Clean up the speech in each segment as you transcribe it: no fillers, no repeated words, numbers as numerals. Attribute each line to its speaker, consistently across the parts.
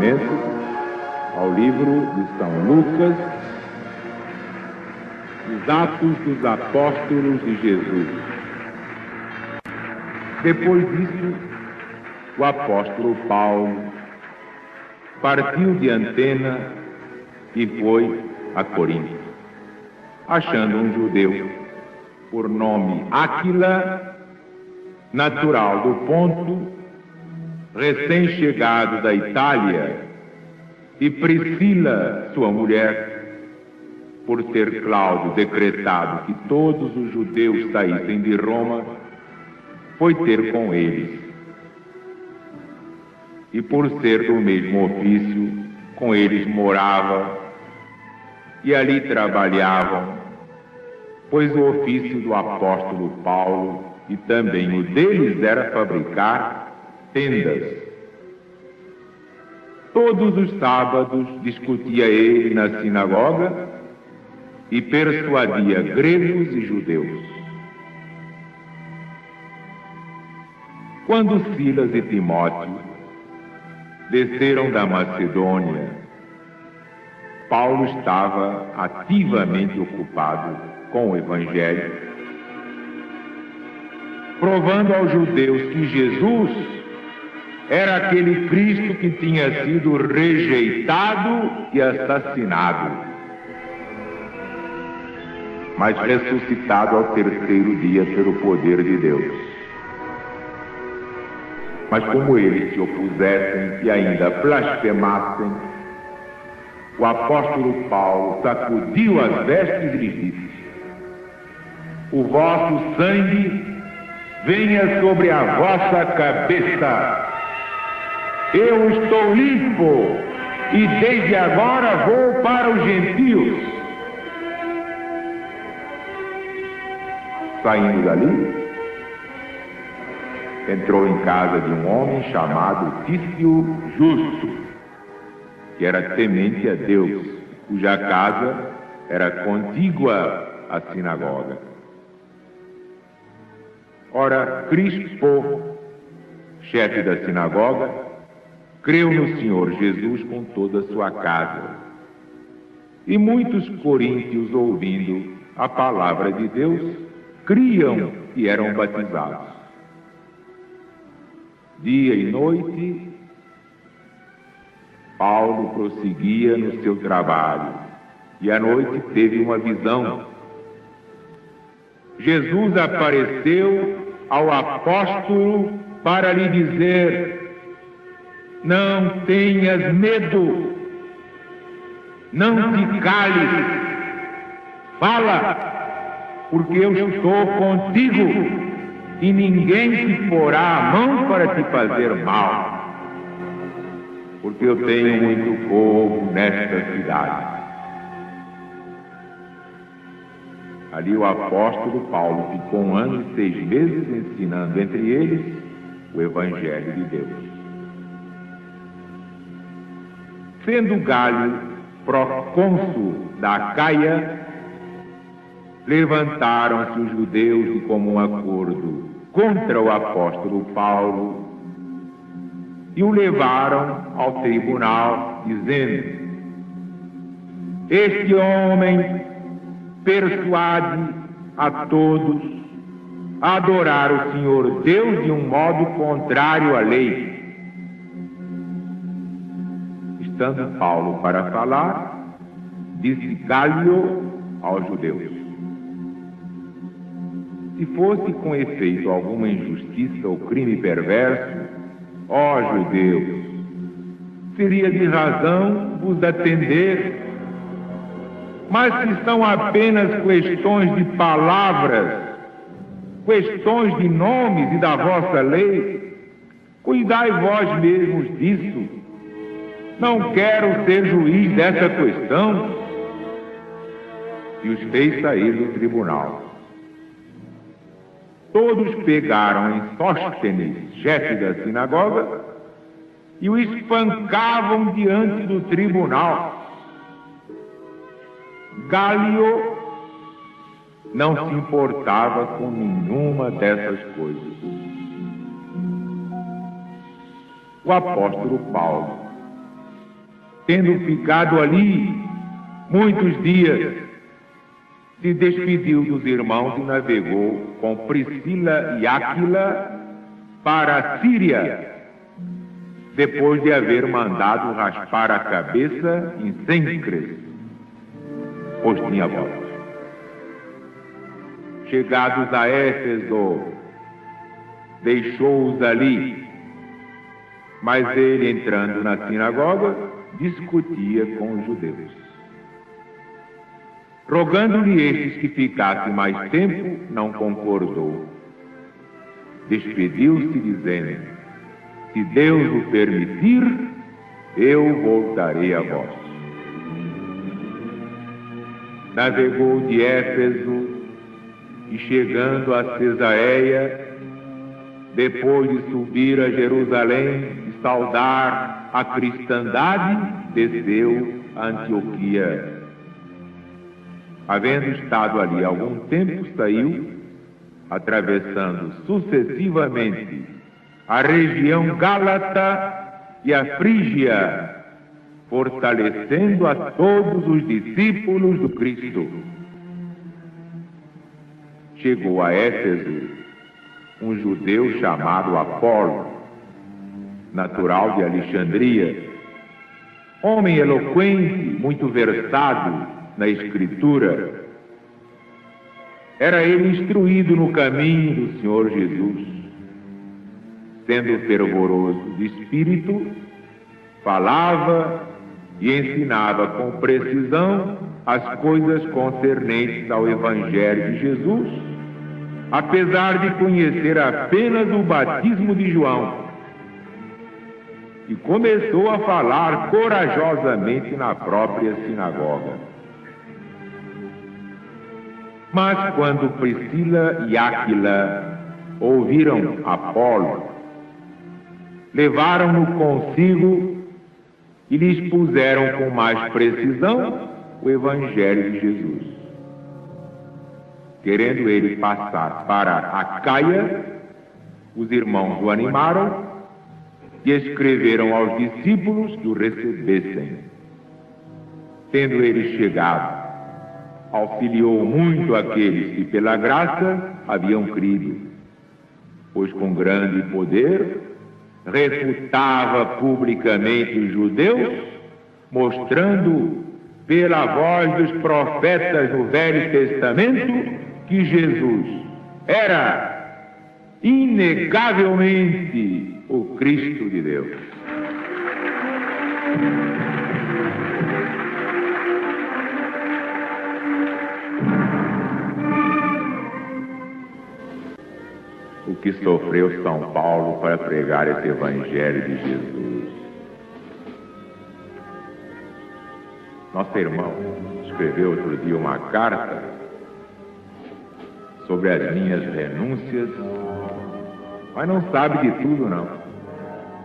Speaker 1: Testamento, ao livro de São Lucas, os Atos dos Apóstolos de Jesus. Depois disso, o apóstolo Paulo partiu de Antena e foi a Corinto, achando um judeu por nome Áquila, natural do Ponto, recém-chegado da Itália, e Priscila, sua mulher, por ter Cláudio decretado que todos os judeus saíssem de Roma, foi ter com eles. E por ser do mesmo ofício, com eles morava e ali trabalhavam, pois o ofício do apóstolo Paulo e também o deles era fabricar tendas. Todos os sábados discutia ele na sinagoga e persuadia gregos e judeus. Quando Silas e Timóteo desceram da Macedônia, Paulo estava ativamente ocupado com o Evangelho, provando aos judeus que Jesus era aquele Cristo que tinha sido rejeitado e assassinado, mas ressuscitado ao terceiro dia pelo poder de Deus. Mas como eles se opusessem e ainda blasfemassem, o apóstolo Paulo sacudiu as vestes e lhes disse: o vosso sangue venha sobre a vossa cabeça. Eu estou limpo e desde agora vou para os gentios. Saindo dali, entrou em casa de um homem chamado Tício Justo, que era temente a Deus, cuja casa era contígua à sinagoga. Ora, Crispo, chefe da sinagoga, creu no Senhor Jesus com toda a sua casa. E muitos coríntios, ouvindo a palavra de Deus, criam e eram batizados. Dia e noite, Paulo prosseguia no seu trabalho, e à noite teve uma visão. Jesus apareceu ao apóstolo para lhe dizer: não tenhas medo, não te cales, fala, porque eu estou contigo. E ninguém te porá a mão para te fazer mal, porque eu tenho muito povo nesta cidade. Ali o apóstolo Paulo ficou 1 ano e 6 meses ensinando entre eles o Evangelho de Deus. Sendo Galho procônsul da Acaia, levantaram-se os judeus de comum acordo contra o apóstolo Paulo e o levaram ao tribunal, dizendo: este homem persuade a todos a adorar o Senhor Deus de um modo contrário à lei. Estando Paulo para falar, disse Galho aos judeus: se fosse com efeito alguma injustiça ou crime perverso, ó judeus, seria de razão vos atender. Mas se são apenas questões de palavras, questões de nomes e da vossa lei, cuidai vós mesmos disso. Não quero ser juiz dessa questão. E os fez sair do tribunal. Todos pegaram em Sóstenes, chefe da sinagoga, e o espancavam diante do tribunal. Galio não se importava com nenhuma dessas coisas. O apóstolo Paulo tendo ficado ali muitos dias, se despediu dos irmãos e navegou com Priscila e Áquila para a Síria, depois de haver mandado raspar a cabeça em Cencres, pois tinha votos. Chegados a Éfeso, deixou-os ali, mas ele, entrando na sinagoga, discutia com os judeus. Rogando-lhe estes que ficassem mais tempo, não concordou. Despediu-se, dizendo: se Deus o permitir, eu voltarei a vós. Navegou de Éfeso e, chegando a Cesareia, depois de subir a Jerusalém e saudar a cristandade, desceu a Antioquia. Havendo estado ali algum tempo, saiu, atravessando sucessivamente a região Gálata e a Frígia, fortalecendo a todos os discípulos do Cristo. Chegou a Éfeso um judeu chamado Apolo, natural de Alexandria, homem eloquente, muito versado na Escritura. Era ele instruído no caminho do Senhor Jesus. Sendo fervoroso de espírito, falava e ensinava com precisão as coisas concernentes ao Evangelho de Jesus, apesar de conhecer apenas o batismo de João, e começou a falar corajosamente na própria sinagoga. Mas quando Priscila e Áquila ouviram Apolo, levaram-no consigo e lhes puseram com mais precisão o Evangelho de Jesus. Querendo ele passar para Acaia, os irmãos o animaram e escreveram aos discípulos que o recebessem. Tendo ele chegado, auxiliou muito aqueles que pela graça haviam crido, pois com grande poder refutava publicamente os judeus, mostrando pela voz dos profetas no Velho Testamento que Jesus era inegavelmente o Cristo de Deus. O que sofreu São Paulo para pregar esse Evangelho de Jesus. Nosso irmão escreveu outro dia uma carta sobre as minhas renúncias, mas não sabe de tudo, não.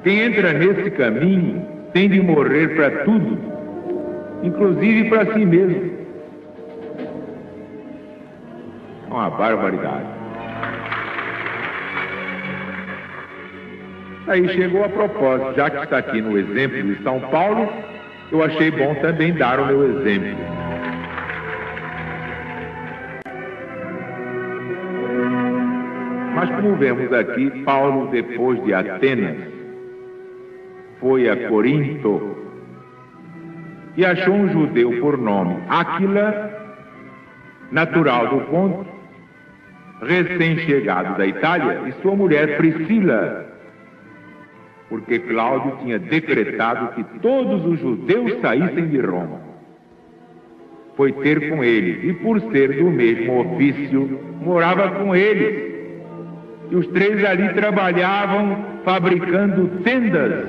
Speaker 1: Quem entra nesse caminho tem de morrer para tudo, inclusive para si mesmo. É uma barbaridade. Aí chegou a propósito, já que está aqui no exemplo de São Paulo, eu achei bom também dar o meu exemplo. Mas como vemos aqui, Paulo, depois de Atenas, foi a Corinto e achou um judeu por nome Áquila, natural do Ponto, recém-chegado da Itália, e sua mulher Priscila, porque Cláudio tinha decretado que todos os judeus saíssem de Roma. Foi ter com eles, e por ser do mesmo ofício, morava com eles. E os três ali trabalhavam fabricando tendas.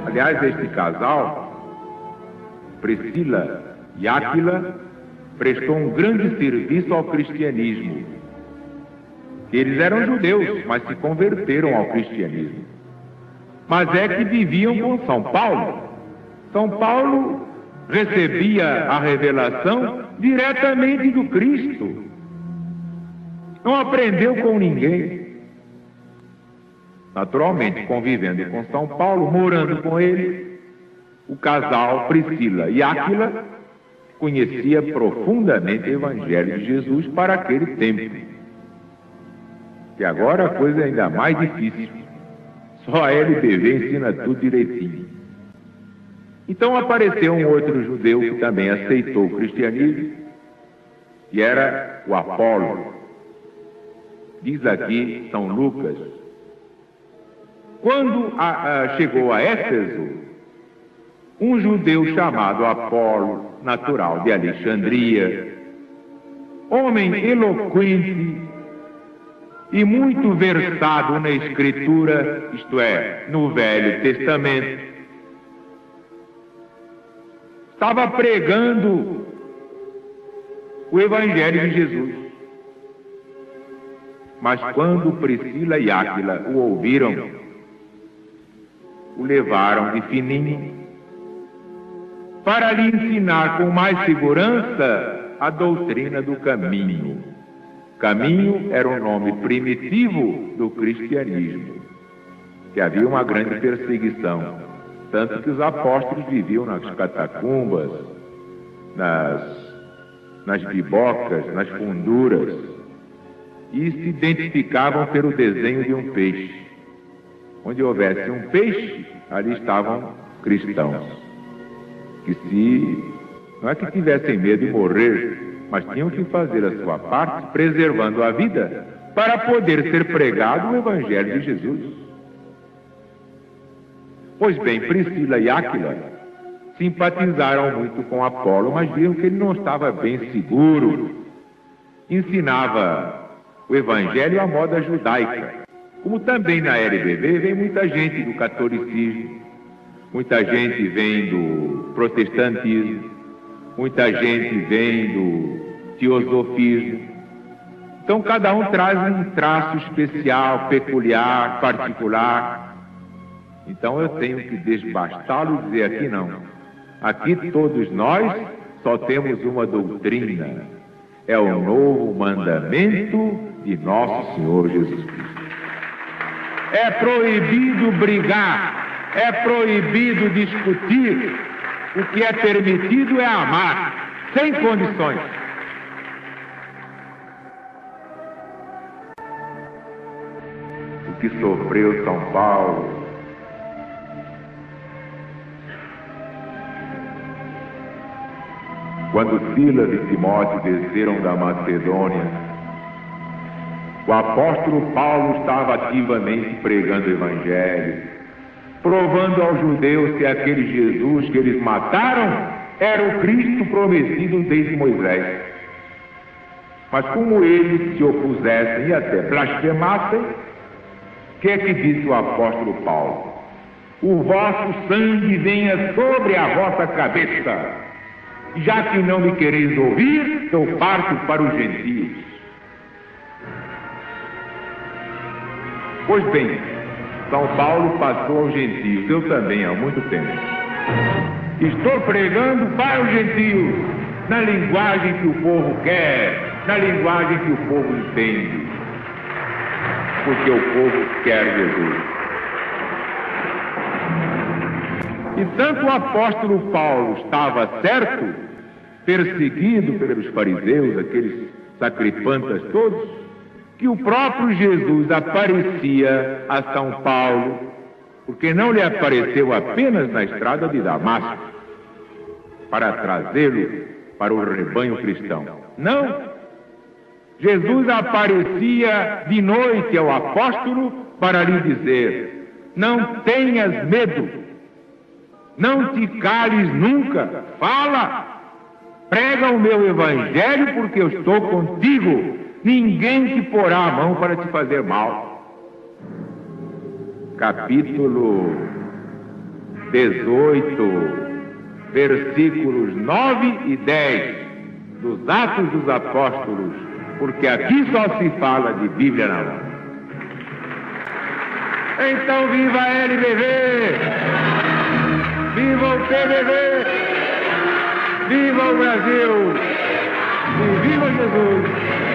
Speaker 1: Aliás, este casal, Priscila e Áquila, prestou um grande serviço ao cristianismo. Eles eram judeus, mas se converteram ao cristianismo. Mas é que viviam com São Paulo. São Paulo recebia a revelação diretamente do Cristo. Não aprendeu com ninguém. Naturalmente, convivendo com São Paulo, morando com ele, o casal Priscila e Áquila conhecia profundamente o Evangelho de Jesus para aquele tempo. E agora a coisa é ainda mais difícil. Só a LBV ensina tudo direitinho. Então apareceu um outro judeu que também aceitou o cristianismo, que era o Apolo. Diz aqui São Lucas, quando chegou a Éfeso, um judeu chamado Apolo, natural de Alexandria, homem eloquente e muito versado na Escritura, isto é, no Velho Testamento, estava pregando o Evangelho de Jesus. Mas quando Priscila e Áquila o ouviram, o levaram de fininho para lhe ensinar com mais segurança a doutrina do caminho. Caminho era o nome primitivo do cristianismo, que havia uma grande perseguição, tanto que os apóstolos viviam nas catacumbas, nas bibocas, nas funduras, e se identificavam pelo desenho de um peixe. Onde houvesse um peixe, ali estavam cristãos, que não é que tivessem medo de morrer, mas tinham que fazer a sua parte, preservando a vida, para poder ser pregado o Evangelho de Jesus. Pois bem, Priscila e Áquila simpatizaram muito com Apolo, mas viram que ele não estava bem seguro. Ensinava o Evangelho à moda judaica. Como também na LBV vem muita gente do catolicismo, muita gente vem do protestantismo, muita gente vem do teosofismo. Então cada um traz um traço especial, peculiar, particular. Então eu tenho que desbastá-lo e dizer aqui não. Aqui todos nós só temos uma doutrina. É o novo mandamento de nosso Senhor Jesus Cristo. É proibido brigar, é proibido discutir. O que é permitido é amar, sem condições. O que sofreu São Paulo, quando Silas e Timóteo desceram da Macedônia, o apóstolo Paulo estava ativamente pregando o Evangelho, provando aos judeus que aquele Jesus que eles mataram era o Cristo prometido desde Moisés. Mas como eles se opusessem e até blasfemassem, o que é que disse o apóstolo Paulo? O vosso sangue venha sobre a vossa cabeça. Já que não me quereis ouvir, eu parto para os gentios. Pois bem, São Paulo passou aos gentios, eu também há muito tempo. Estou pregando para os gentios, na linguagem que o povo quer, na linguagem que o povo entende. Porque o povo quer Jesus. E tanto o apóstolo Paulo estava certo, perseguido pelos fariseus, aqueles sacripantas todos, que o próprio Jesus aparecia a São Paulo, porque não lhe apareceu apenas na estrada de Damasco, para trazê-lo para o rebanho cristão. Não! Jesus aparecia de noite ao apóstolo para lhe dizer: não tenhas medo, não te cales nunca, fala, prega o meu evangelho, porque eu estou contigo. Ninguém te porá a mão para te fazer mal. Capítulo 18, versículos 9 e 10 dos Atos dos Apóstolos, porque aqui só se fala de Bíblia na mão. Então viva a LBV! Viva o PBV! Viva o Brasil! E viva Jesus!